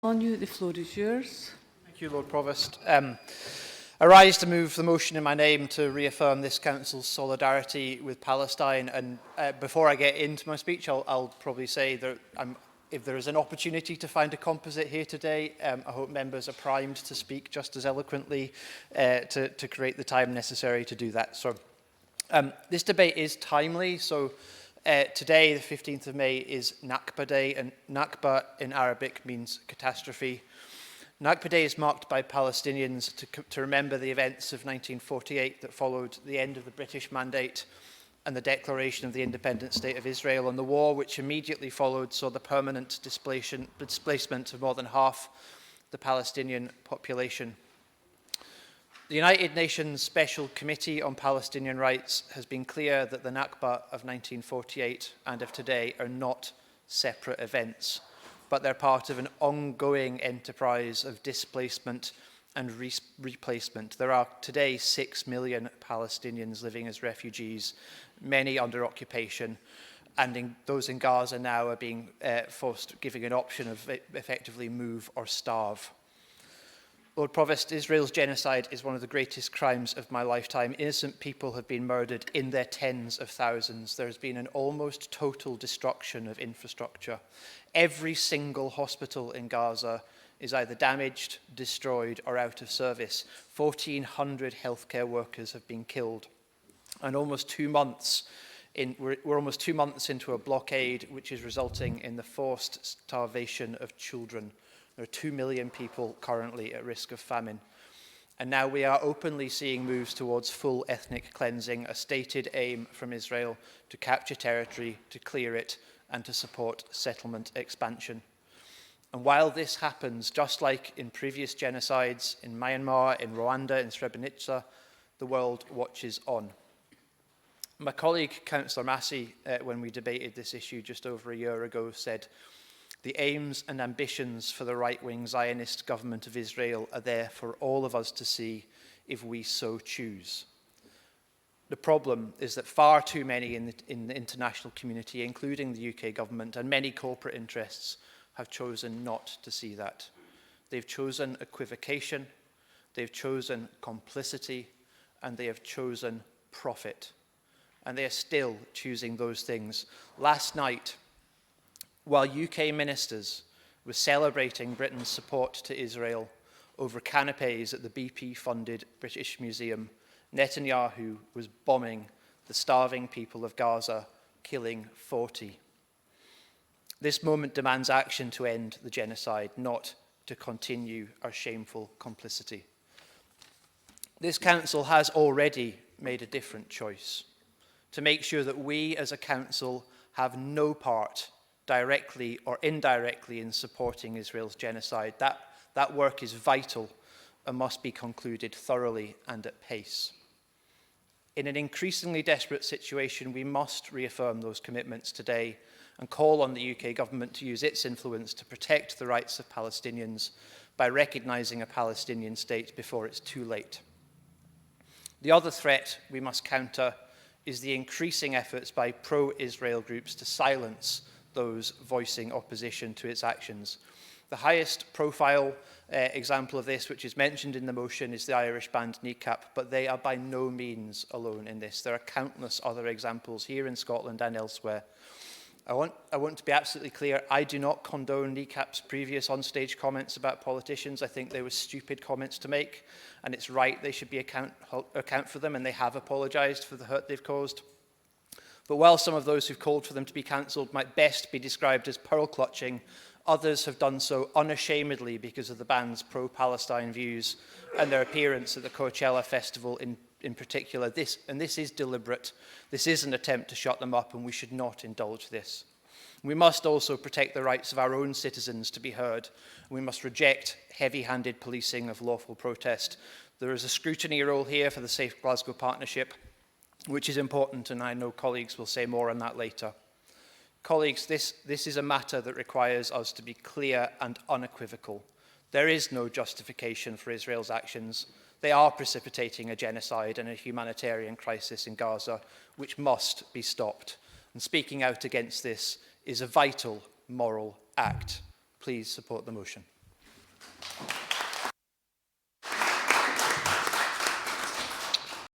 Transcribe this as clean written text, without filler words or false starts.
On you, the floor is yours. Thank you, Lord Provost. I rise to move the motion in my name to reaffirm this Council's solidarity with Palestine. And before I get into my speech, I'll probably say that if there is an opportunity to find a composite here today, I hope members are primed to speak just as eloquently to create the time necessary to do that. So this debate is timely. So today, the 15th of May, is Nakba Day, and Nakba in Arabic means catastrophe. Nakba Day is marked by Palestinians to remember the events of 1948 that followed the end of the British Mandate and the declaration of the independent state of Israel, and the war which immediately followed saw the permanent displacement of more than half the Palestinian population. The United Nations Special Committee on Palestinian Rights has been clear that the Nakba of 1948 and of today are not separate events, but they're part of an ongoing enterprise of displacement and replacement. There are today 6 million Palestinians living as refugees, many under occupation, and those in Gaza now are being forced, giving an option of effectively move or starve. Lord Provost, Israel's genocide is one of the greatest crimes of my lifetime. Innocent people have been murdered in their tens of thousands. There has been an almost total destruction of infrastructure. Every single hospital in Gaza is either damaged, destroyed, or out of service. 1,400 healthcare workers have been killed. And we're almost 2 months into a blockade which is resulting in the forced starvation of children. There are 2 million people currently at risk of famine. And now we are openly seeing moves towards full ethnic cleansing, a stated aim from Israel to capture territory, to clear it, and to support settlement expansion. And while this happens, just like in previous genocides in Myanmar, in Rwanda, in Srebrenica, the world watches on. My colleague, Councillor Massey, when we debated this issue just over a year ago, said, "The aims and ambitions for the right-wing Zionist government of Israel are there for all of us to see if we so choose." The problem is that far too many in the international community, including the UK government and many corporate interests, have chosen not to see that. They've chosen equivocation, they've chosen complicity, and they have chosen profit. And they are still choosing those things. Last night, while UK ministers were celebrating Britain's support to Israel over canapes at the BP-funded British Museum, Netanyahu was bombing the starving people of Gaza, killing 40. This moment demands action to end the genocide, not to continue our shameful complicity. This council has already made a different choice, to make sure that we as a council have no part directly or indirectly in supporting Israel's genocide. That work is vital and must be concluded thoroughly and at pace. In an increasingly desperate situation, we must reaffirm those commitments today and call on the UK government to use its influence to protect the rights of Palestinians by recognising a Palestinian state before it's too late. The other threat we must counter is the increasing efforts by pro-Israel groups to silence those voicing opposition to its actions. The highest profile example of this, which is mentioned in the motion, is the Irish band Kneecap, but they are by no means alone in this. There are countless other examples here in Scotland and elsewhere. I want to be absolutely clear, I do not condone Kneecap's previous onstage comments about politicians. I think they were stupid comments to make, and it's right they should be account for them, and they have apologised for the hurt they've caused. But while some of those who've called for them to be cancelled might best be described as pearl-clutching, others have done so unashamedly because of the band's pro-Palestine views and their appearance at the Coachella Festival in particular. This is deliberate. This is an attempt to shut them up, and we should not indulge this. We must also protect the rights of our own citizens to be heard. We must reject heavy-handed policing of lawful protest. There is a scrutiny role here for the Safe Glasgow Partnership, which is important, and I know colleagues will say more on that later. Colleagues, this is a matter that requires us to be clear and unequivocal. There is no justification for Israel's actions. They are precipitating a genocide and a humanitarian crisis in Gaza, which must be stopped. And speaking out against this is a vital moral act. Please support the motion.